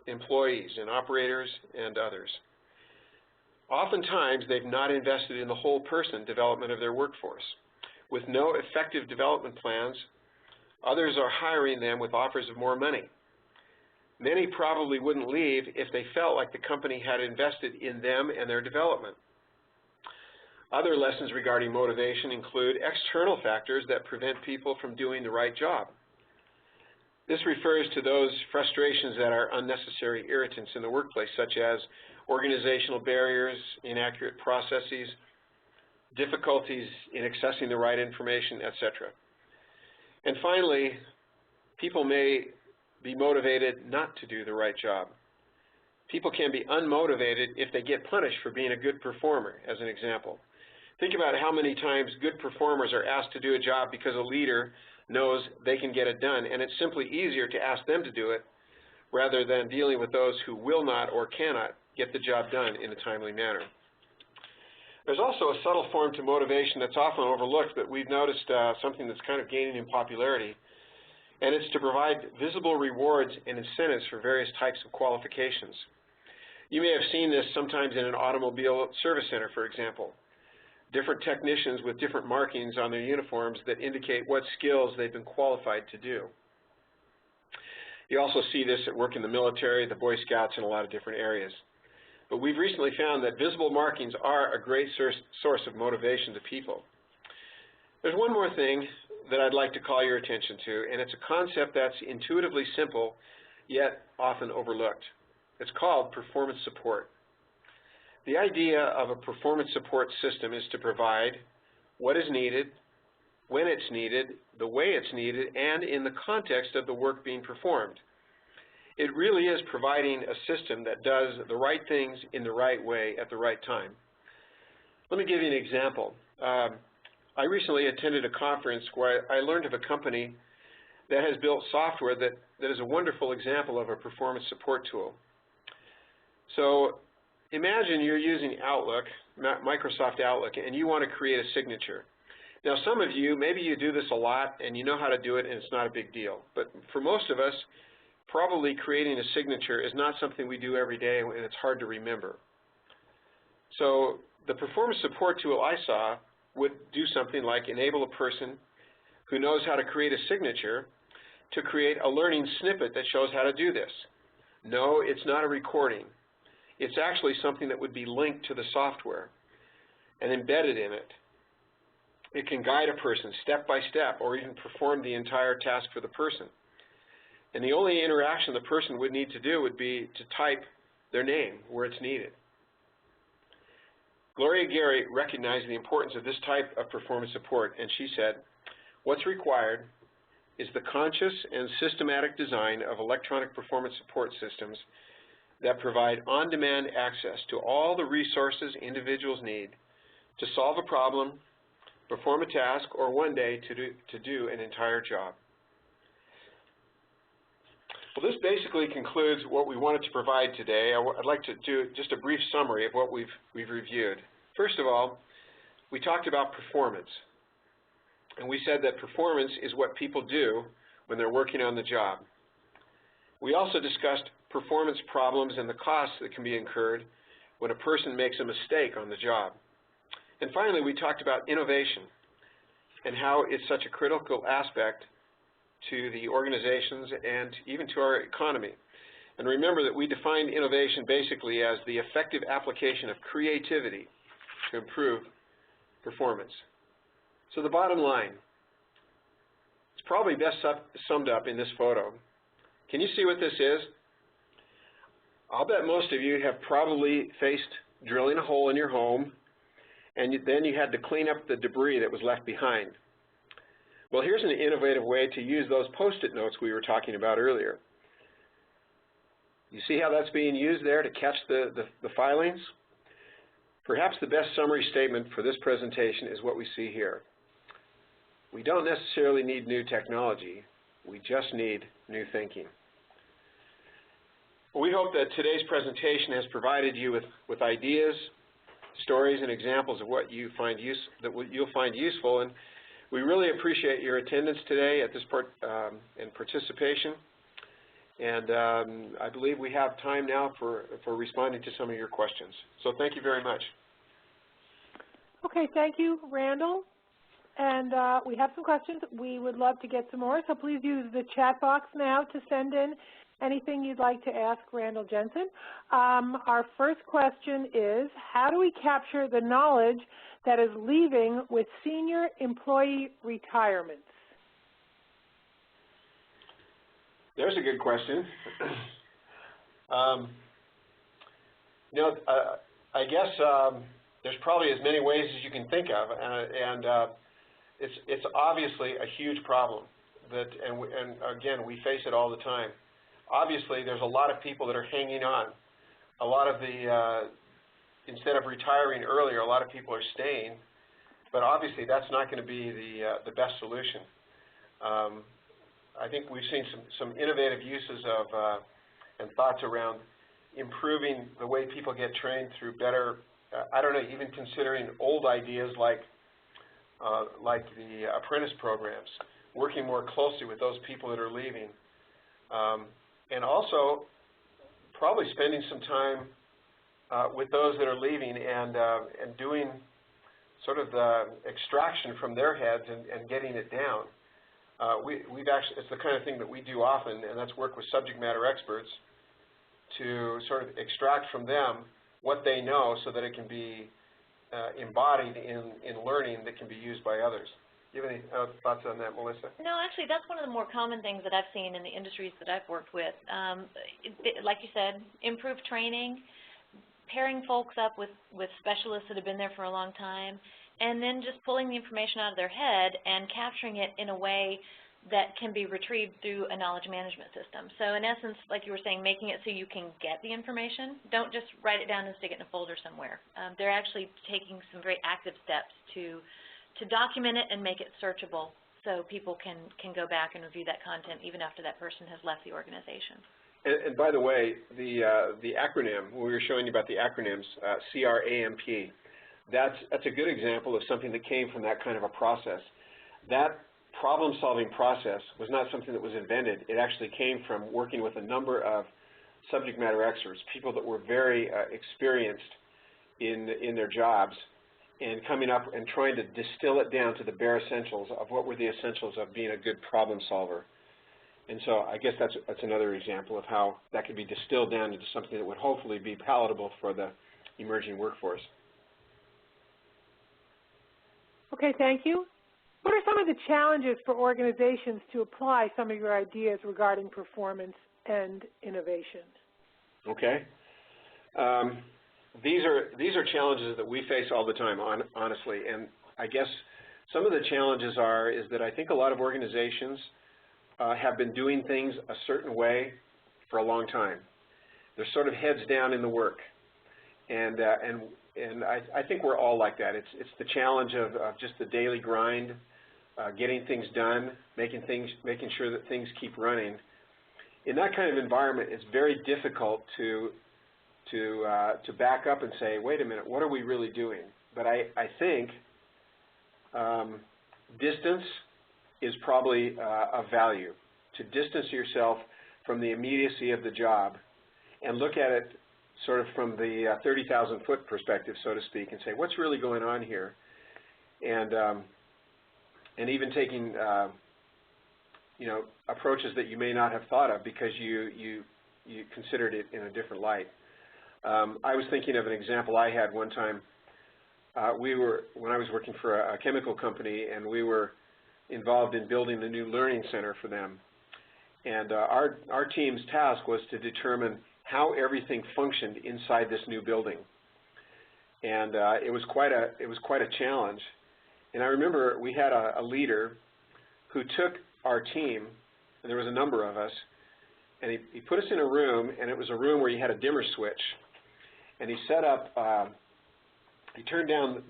employees and operators and others. Oftentimes, they've not invested in the whole person development of their workforce. With no effective development plans, others are hiring them with offers of more money. Many probably wouldn't leave if they felt like the company had invested in them and their development. Other lessons regarding motivation include external factors that prevent people from doing the right job. This refers to those frustrations that are unnecessary irritants in the workplace, such as organizational barriers, inaccurate processes, difficulties in accessing the right information, etc. And finally, people may be motivated not to do the right job. People can be unmotivated if they get punished for being a good performer, as an example. Think about how many times good performers are asked to do a job because a leader knows they can get it done, and it's simply easier to ask them to do it rather than dealing with those who will not or cannot get the job done in a timely manner. There's also a subtle form to motivation that's often overlooked, but we've noticed something that's kind of gaining in popularity, and it's to provide visible rewards and incentives for various types of qualifications. You may have seen this sometimes in an automobile service center, for example. Different technicians with different markings on their uniforms that indicate what skills they've been qualified to do. You also see this at work in the military, the Boy Scouts, and a lot of different areas. But we've recently found that visible markings are a great source of motivation to people. There's one more thing that I'd like to call your attention to, and it's a concept that's intuitively simple, yet often overlooked. It's called performance support. The idea of a performance support system is to provide what is needed, when it's needed, the way it's needed, and in the context of the work being performed. It really is providing a system that does the right things in the right way at the right time. Let me give you an example. I recently attended a conference where I learned of a company that has built software that is a wonderful example of a performance support tool. So imagine you're using Outlook, Microsoft Outlook, and you want to create a signature. Now some of you, maybe you do this a lot and you know how to do it and it's not a big deal. But for most of us, probably creating a signature is not something we do every day and it's hard to remember. So the performance support tool I saw would do something like enable a person who knows how to create a signature to create a learning snippet that shows how to do this. No, it's not a recording. It's actually something that would be linked to the software and embedded in it. It can guide a person step by step or even perform the entire task for the person. And the only interaction the person would need to do would be to type their name where it's needed. Gloria Gary recognized the importance of this type of performance support, and she said, "What's required is the conscious and systematic design of electronic performance support systems that provide on-demand access to all the resources individuals need to solve a problem, perform a task, or one day to do an entire job." Well, this basically concludes what we wanted to provide today. I'd like to do just a brief summary of what we've reviewed. First of all, we talked about performance. And we said that performance is what people do when they're working on the job. We also discussed performance problems and the costs that can be incurred when a person makes a mistake on the job. And finally, we talked about innovation and how it's such a critical aspect to the organizations and even to our economy. And remember that we defined innovation basically as the effective application of creativity to improve performance. So the bottom line, it's probably best summed up in this photo. Can you see what this is? I'll bet most of you have probably faced drilling a hole in your home, and then you had to clean up the debris that was left behind. Well, here's an innovative way to use those Post-it notes we were talking about earlier. You see how that's being used there to catch the filings? Perhaps the best summary statement for this presentation is what we see here. We don't necessarily need new technology, we just need new thinking. We hope that today's presentation has provided you with ideas, stories, and examples of what you'll find useful, and we really appreciate your attendance today at this and participation. And I believe we have time now for responding to some of your questions. So thank you very much. Okay, thank you, Randall. And we have some questions. We would love to get some more, so please use the chat box now to send in anything you'd like to ask Randall Jensen. Our first question is, how do we capture the knowledge that is leaving with senior employee retirements? There's a good question. I guess there's probably as many ways as you can think of, and it's obviously a huge problem and again, we face it all the time. Obviously, there's a lot of people that are hanging on. A lot of instead of retiring earlier, a lot of people are staying, but obviously that's not going to be the best solution. I think we've seen some innovative uses of and thoughts around improving the way people get trained through better, I don't know, even considering old ideas like the apprentice programs, working more closely with those people that are leaving, and also probably spending some time with those that are leaving and doing sort of the extraction from their heads and getting it down. It's the kind of thing that we do often, and that's work with subject matter experts to sort of extract from them what they know so that it can be embodied in learning that can be used by others. Do you have any thoughts on that, Melissa? No, actually, that's one of the more common things that I've seen in the industries that I've worked with. Like you said, improved training, pairing folks up with specialists that have been there for a long time, and then just pulling the information out of their head and capturing it in a way that can be retrieved through a knowledge management system. So in essence, like you were saying, making it so you can get the information. Don't just write it down and stick it in a folder somewhere. They're actually taking some very active steps to document it and make it searchable so people can go back and review that content even after that person has left the organization. And by the way, the acronym, when we were showing you about the acronyms, CRAMP, that's a good example of something that came from that kind of a process. That problem-solving process was not something that was invented. It actually came from working with a number of subject matter experts, people that were very experienced in their jobs, and coming up and trying to distill it down to the bare essentials of what were the essentials of being a good problem solver. And so I guess that's another example of how that could be distilled down into something that would hopefully be palatable for the emerging workforce. Okay, thank you. What are some of the challenges for organizations to apply some of your ideas regarding performance and innovation? Okay. These are challenges that we face all the time, honestly. And I guess some of the challenges is that I think a lot of organizations have been doing things a certain way for a long time. They're sort of heads down in the work. And I think we're all like that. It's the challenge of just the daily grind, getting things done, making sure that things keep running. In that kind of environment, it's very difficult to back up and say, wait a minute, what are we really doing? But I think distance is probably of value. To distance yourself from the immediacy of the job and look at it sort of from the 30,000-foot perspective, so to speak, and say, what's really going on here? And even taking approaches that you may not have thought of because you considered it in a different light. I was thinking of an example I had one time. When I was working for a chemical company, and we were involved in building the new learning center for them. And our team's task was to determine how everything functioned inside this new building. And it was quite a challenge. And I remember we had a leader who took our team, and there was a number of us, and he put us in a room, and it was a room where you had a dimmer switch. And he set up, he turned down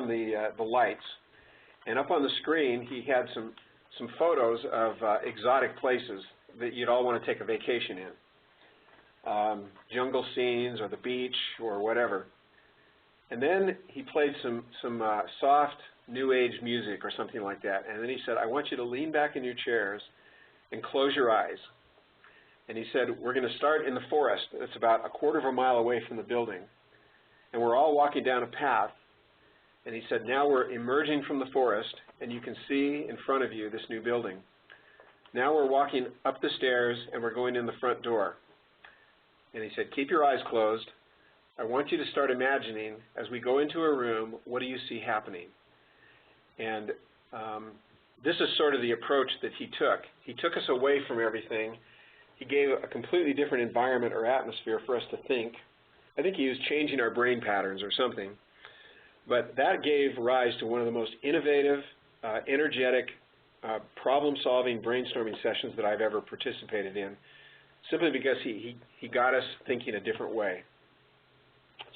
the lights, and up on the screen he had some photos of exotic places that you'd all want to take a vacation in, jungle scenes or the beach or whatever. And then he played some soft new age music or something like that, and then he said, I want you to lean back in your chairs and close your eyes. And he said, we're going to start in the forest. It's about a quarter of a mile away from the building. And we're all walking down a path. And he said, now we're emerging from the forest, and you can see in front of you this new building. Now we're walking up the stairs, and we're going in the front door. And he said, keep your eyes closed. I want you to start imagining, as we go into a room, what do you see happening? And this is sort of the approach that he took. He took us away from everything. He gave a completely different environment or atmosphere for us to think. I think he was changing our brain patterns or something. But that gave rise to one of the most innovative, energetic, problem-solving brainstorming sessions that I've ever participated in, simply because he got us thinking a different way.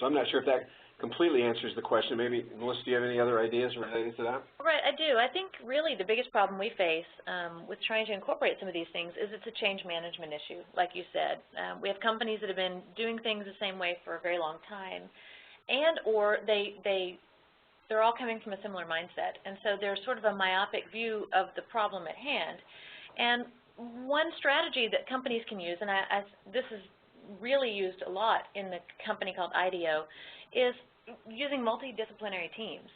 So I'm not sure if that completely answers the question. Maybe, Melissa, do you have any other ideas related to that? Right, I do. I think really the biggest problem we face with trying to incorporate some of these things is it's a change management issue, like you said. We have companies that have been doing things the same way for a very long time, and or they're all coming from a similar mindset, and so there's sort of a myopic view of the problem at hand. And one strategy that companies can use, and this is really used a lot in the company called IDEO, is using multidisciplinary teams.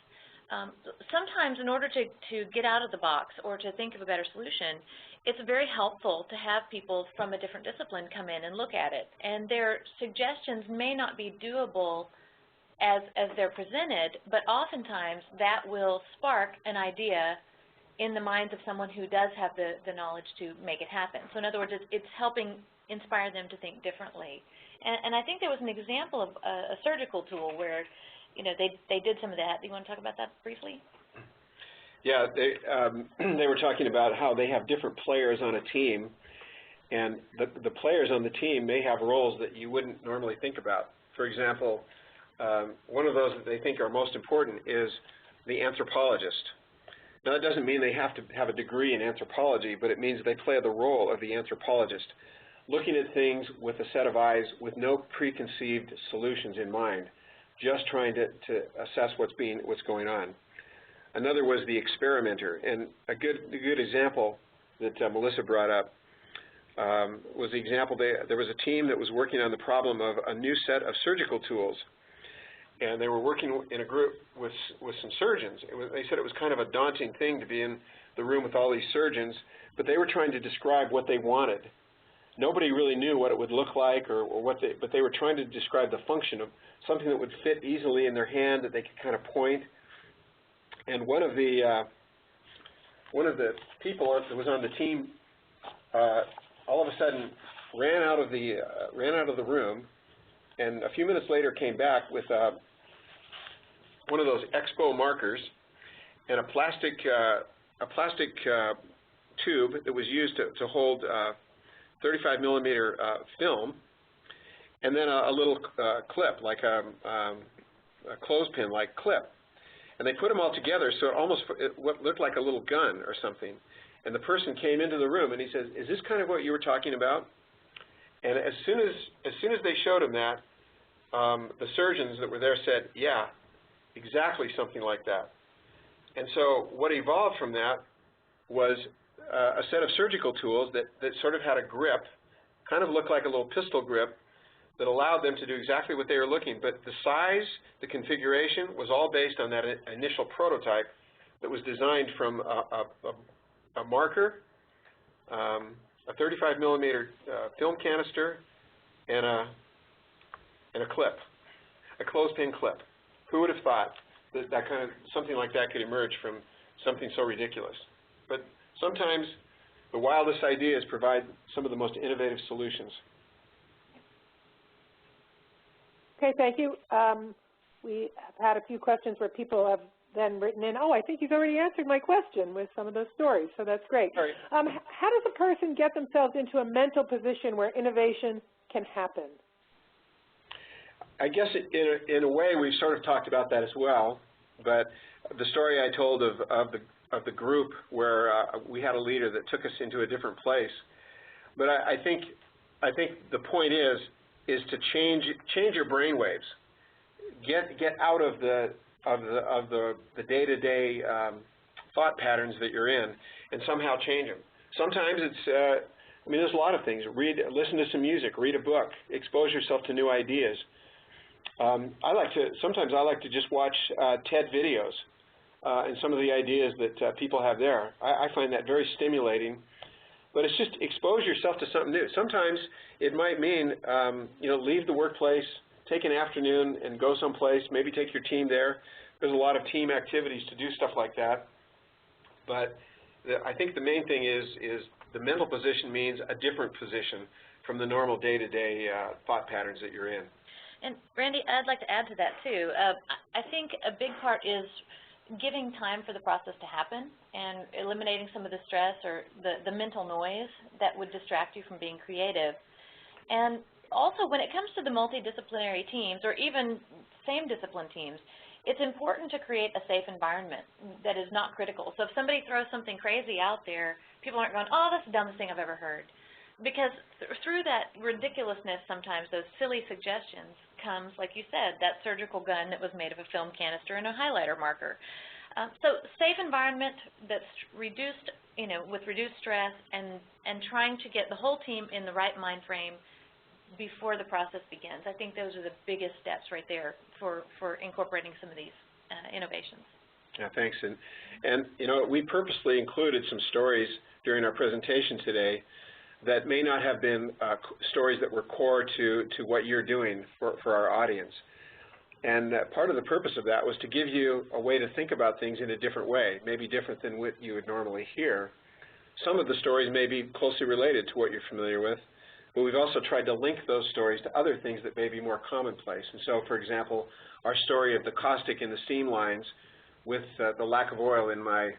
Sometimes in order to get out of the box or to think of a better solution, it's very helpful to have people from a different discipline come in and look at it. And their suggestions may not be doable as they're presented, but oftentimes that will spark an idea in the minds of someone who does have the knowledge to make it happen. So in other words, it's helping inspire them to think differently. And I think there was an example of a surgical tool where, you know, they did some of that. Do you want to talk about that briefly? Yeah, they were talking about how they have different players on a team, and the players on the team may have roles that you wouldn't normally think about. For example, one of those that they think are most important is the anthropologist. Now, that doesn't mean they have to have a degree in anthropology, but it means they play the role of the anthropologist, looking at things with a set of eyes with no preconceived solutions in mind, just trying to assess what's going on. Another was the experimenter, and a good example that Melissa brought up was the example there was a team that was working on the problem of a new set of surgical tools, and they were working in a group with some surgeons. They said it was kind of a daunting thing to be in the room with all these surgeons, but they were trying to describe what they wanted. Nobody really knew what it would look like or but they were trying to describe the function of something that would fit easily in their hand that they could kind of point. And one of the people that was on the team all of a sudden ran out of the room, and a few minutes later came back with one of those Expo markers and a plastic tube that was used to hold 35 millimeter film, and then a little clip, like a clothespin-like clip. And they put them all together so what looked like a little gun or something. And the person came into the room and he says, "Is this kind of what you were talking about?" And as soon as they showed him that, the surgeons that were there said, "Yeah, exactly something like that." And so what evolved from that was a set of surgical tools that sort of had a grip, kind of looked like a little pistol grip, that allowed them to do exactly what they were looking. But the size, the configuration was all based on that initial prototype that was designed from a marker, a 35 millimeter film canister, and a clip, a clothespin clip. Who would have thought that kind of something like that could emerge from something so ridiculous? But sometimes the wildest ideas provide some of the most innovative solutions. Okay, thank you. We have had a few questions where people have then written in, "Oh, I think you've already answered my question," with some of those stories, so that's great. Right. How does a person get themselves into a mental position where innovation can happen? I guess in a way we've sort of talked about that as well, but the story I told of the group where we had a leader that took us into a different place. But I think the point is to change your brain waves. Get out of the day-to-day thought patterns that you're in, and somehow change them. Sometimes it's there's a lot of things. Listen to some music, read a book, expose yourself to new ideas. Sometimes I like to just watch TED videos and some of the ideas that people have there. I find that very stimulating. But it's just expose yourself to something new. Sometimes it might mean, leave the workplace, take an afternoon and go someplace, maybe take your team there. There's a lot of team activities to do stuff like that. But I think the main thing is the mental position means a different position from the normal day-to-day thought patterns that you're in. And Randy, I'd like to add to that too. I think a big part is giving time for the process to happen and eliminating some of the stress or the mental noise that would distract you from being creative. And also, when it comes to the multidisciplinary teams or even same discipline teams, it's important to create a safe environment that is not critical. So if somebody throws something crazy out there, people aren't going, "Oh, that's the dumbest thing I've ever heard." Because through that ridiculousness, sometimes those silly suggestions comes, like you said, that surgical gun that was made of a film canister and a highlighter marker. So safe environment that's reduced, with reduced stress, and trying to get the whole team in the right mind frame before the process begins. I think those are the biggest steps right there for incorporating some of these innovations. Yeah, thanks. And we purposely included some stories during our presentation today that may not have been stories that were core to what you're doing for our audience. And part of the purpose of that was to give you a way to think about things in a different way, maybe different than what you would normally hear. Some of the stories may be closely related to what you're familiar with. but we've also tried to link those stories to other things that may be more commonplace. And so, for example, our story of the caustic in the steam lines with the lack of oil in my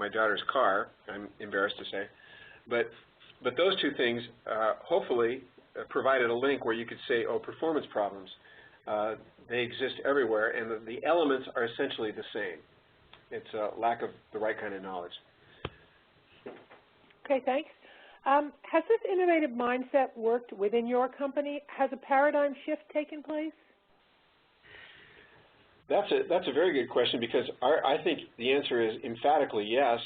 daughter's car, I'm embarrassed to say, but those two things hopefully provided a link where you could say, oh, performance problems, they exist everywhere, and the elements are essentially the same. It's a lack of the right kind of knowledge. Okay, thanks. Has this innovative mindset worked within your company? Has a paradigm shift taken place? That's a very good question, because I think the answer is emphatically yes.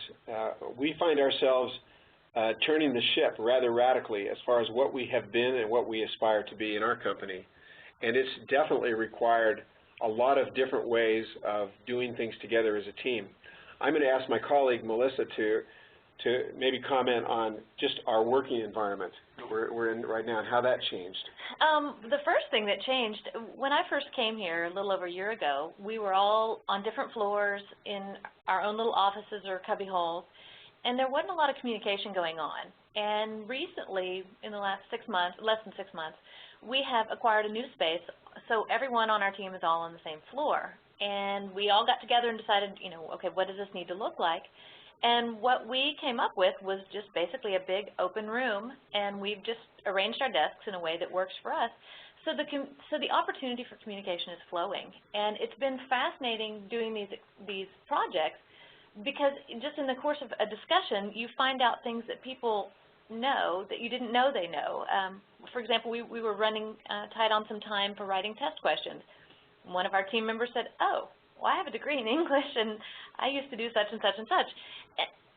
We find ourselves turning the ship rather radically as far as what we have been and what we aspire to be in our company. And it's definitely required a lot of different ways of doing things together as a team. I'm going to ask my colleague Melissa to maybe comment on just our working environment we're in right now and how that changed. The first thing that changed, when I first came here a little over a year ago, we were all on different floors in our own little offices or cubby holes, and there wasn't a lot of communication going on. And recently, in the last 6 months, less than 6 months, we have acquired a new space, so everyone on our team is all on the same floor. And we all got together and decided, you know, okay, what does this need to look like? And what we came up with was just basically a big open room, and we've just arranged our desks in a way that works for us. So the opportunity for communication is flowing, and it's been fascinating doing these projects, because just in the course of a discussion, you find out things that people know that you didn't know they know. For example, we were running tight on some time for writing test questions. One of our team members said, oh, well, I have a degree in English, and I used to do such and such and such.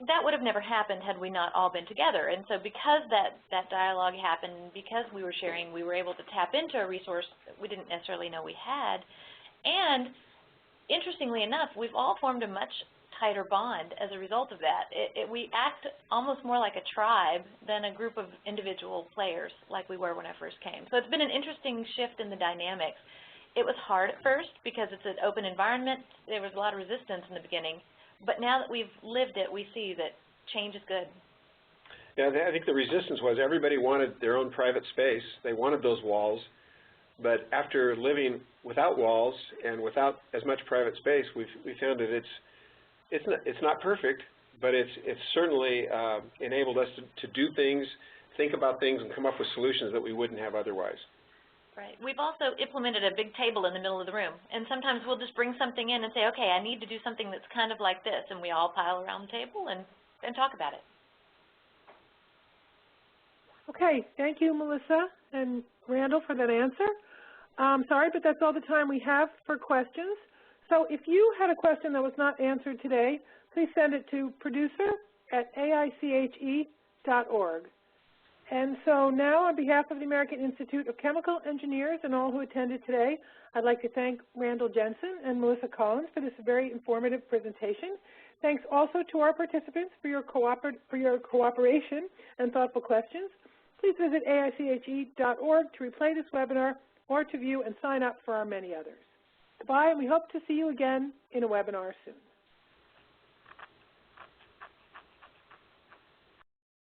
That would have never happened had we not all been together. And so because that dialogue happened, because we were sharing, we were able to tap into a resource that we didn't necessarily know we had. And interestingly enough, we've all formed a much tighter bond as a result of that. We act almost more like a tribe than a group of individual players like we were when I first came. So it's been an interesting shift in the dynamics. It was hard at first because it's an open environment. There was a lot of resistance in the beginning. But now that we've lived it, we see that change is good. Yeah, I think the resistance was everybody wanted their own private space. They wanted those walls. But after living without walls and without as much private space, we found that it's not perfect, but it's certainly enabled us to do things, think about things, and come up with solutions that we wouldn't have otherwise. Right. We've also implemented a big table in the middle of the room, and sometimes we'll just bring something in and say, okay, I need to do something that's kind of like this, and we all pile around the table and talk about it. Okay, thank you, Melissa and Randall, for that answer. Sorry, but that's all the time we have for questions. So if you had a question that was not answered today, please send it to producer@aiche.org. And so now, on behalf of the American Institute of Chemical Engineers and all who attended today, I'd like to thank Randall Jensen and Melissa Collins for this very informative presentation. Thanks also to our participants for your cooperation and thoughtful questions. Please visit aiche.org to replay this webinar or to view and sign up for our many others. Goodbye, and we hope to see you again in a webinar soon.